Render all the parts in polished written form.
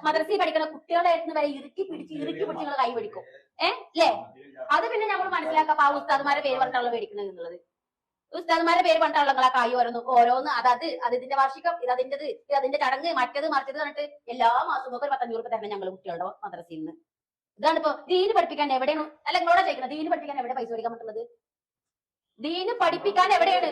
മദ്രസയിൽ പഠിക്കുന്ന കുട്ടികളെ വരെ ഇറുക്കി പിടിച്ച് നിങ്ങൾ കൈ പിടിക്കും. അല്ലേ? അത് പിന്നെ നമ്മൾ മനസ്സിലാക്കാം. ആ ഉസ്താദ്മാരെ പേര് പറഞ്ഞിട്ടുള്ള മേടിക്കുന്നത് എന്നുള്ളത്. ഉസ്താദ്മാരെ പേര് പറഞ്ഞിട്ടുള്ള നിങ്ങളെ കൈ ഓരോന്ന് അത് ഇതിന്റെ വാർഷികം, അതിന്റെ ചടങ്ങ്, മറ്റത് മറിച്ചത് പറഞ്ഞിട്ട് എല്ലാ മാസവും ഒരു 500 രൂപ തരണം ഞങ്ങൾ കുട്ടികളുടെ മദ്രസയിൽ നിന്ന്. ഇതാണ് ഇപ്പൊ ദീന് പഠിപ്പിക്കാൻ എവിടെയാണ്? അല്ല, നിങ്ങളോടാ ചോദിക്കുന്നത്, ദീന് പഠിപ്പിക്കാൻ എവിടെ പൈസ മേടിക്കാൻ പറ്റുന്നത്? ദീന് പഠിപ്പിക്കാൻ എവിടെയാണ്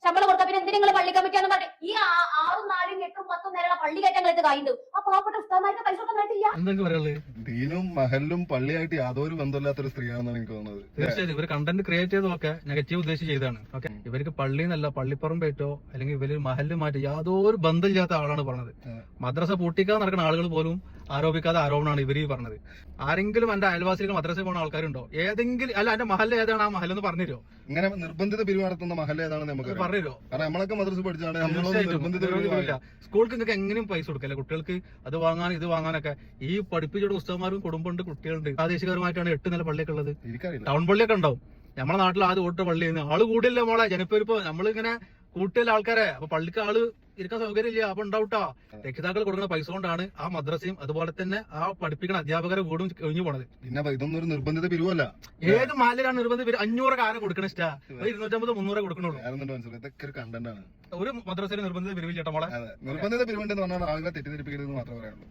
ശമ്പളം കൊടുത്താൽ? പിന്നെ എന്തിനാ നിങ്ങൾ പള്ളി കമ്മിറ്റിയാന്ന് പറഞ്ഞു ഈ 6, 4, 8, 10 നേരം പള്ളി കയറ്റങ്ങൾക്ക് കായുണ്ട്. ആ പാവപ്പെട്ട ഉസ്താദ്മാർക്ക് പൈസ കൊടുക്കാനായിട്ടില്ല. ദീനും മഹലും പള്ളിയായിട്ട് യാതൊരു ബന്ധമില്ലാത്തൊരു സ്ത്രീയാണെന്നാണ് എനിക്ക് തോന്നുന്നത്. തീർച്ചയായും ഇവർ കണ്ടന്റ് ക്രിയേറ്റ് ചെയ്തതൊക്കെ നെഗറ്റീവ് ഉദ്ദേശിച്ച് ചെയ്താണ്. ഓക്കെ, ഇവർക്ക് പള്ളിന്നല്ല പള്ളിപ്പറമ്പേറ്റോ അല്ലെങ്കിൽ ഇവര് മഹല് മാറ്റി യാതൊരു ബന്ധമില്ലാത്ത ആളാണ് പറഞ്ഞത്. മദ്രസ പൂട്ടിക്കാതെ നടക്കുന്ന ആളുകൾ പോലും ആരോപിക്കാതെ ആരോപണമാണ് ഇവര് പറഞ്ഞത്. ആരെങ്കിലും എന്റെ അയൽവാസികൾ മദ്രസയിൽ പോകുന്ന ആൾക്കാരുണ്ടോ? ഏതെങ്കിലും അല്ല, എന്റെ മഹൽ ഏതാണ്? ആ മഹലെന്ന് പറഞ്ഞുതരോ? ഇങ്ങനെ നിർബന്ധിത പിരിവ് നടത്തുന്ന മഹൽ ഏതാണെന്ന് നമുക്ക് പറഞ്ഞുതരോ? കാരണം നമ്മളൊക്കെ മദ്രസ പഠിച്ചാണ്. സ്കൂൾക്ക് നിങ്ങൾക്ക് എങ്ങനെയും പൈസ കൊടുക്കല്ലേ കുട്ടികൾക്ക്, അത് വാങ്ങാൻ ഇത് വാങ്ങാനൊക്കെ. ഈ പഠിപ്പിച്ചോട് പുസ്തകന്മാരും കുടുംബമുണ്ട്, കുട്ടികളുണ്ട്. പ്രാദേശികപരമായിട്ടാണ് 8 നില പള്ളിയൊക്കെ ഉള്ളത്. ടൗൺ പള്ളിയൊക്കെ ഉണ്ടാവും. നമ്മളെ നാട്ടിൽ ആദ്യം ഓട്ട പള്ളിന്ന് ആള് കൂടില്ല മോളെ. ജനപ്പെരുപ്പോ നമ്മളിങ്ങനെ കൂട്ടിയുള്ള ആൾക്കാരെ, അപ്പൊ പള്ളിക്ക് ആള് ഇരിക്കാൻ സൗകര്യമില്ല. അപ്പൊ ഉണ്ടാവട്ടാ രക്ഷിതാക്കൾ കൊടുക്കുന്ന പൈസ കൊണ്ടാണ് ആ മദ്രസയും അതുപോലെ തന്നെ ആ പഠിപ്പിക്കുന്ന അധ്യാപകരെ വീടും ഒഴിഞ്ഞു പോണത്. പിന്നെ ഇതൊന്നും ഒരു നിർബന്ധിത പിരിവല്ല. ഏത് മാലിലാണ് നിർബന്ധിത പിരിവ്? 500 ആരെ കൊടുക്കണ ഇഷ്ട? 250, 300 കൊടുക്കണുള്ളൂ. ഇതൊക്കെ ഒരു കണ്ടന്റ് ആണ്. ഒരു മദ്രസയിൽ നിർബന്ധിത പിരിവില്ല ചേട്ടാ മോളെ. നിർബന്ധിത പിരിവുണ്ടെന്ന് പറഞ്ഞാൽ ആളുകളെ തെറ്റിദ്ധരിപ്പിക്കരുതെന്ന് മാത്രമേ പറയാനുള്ളൂ.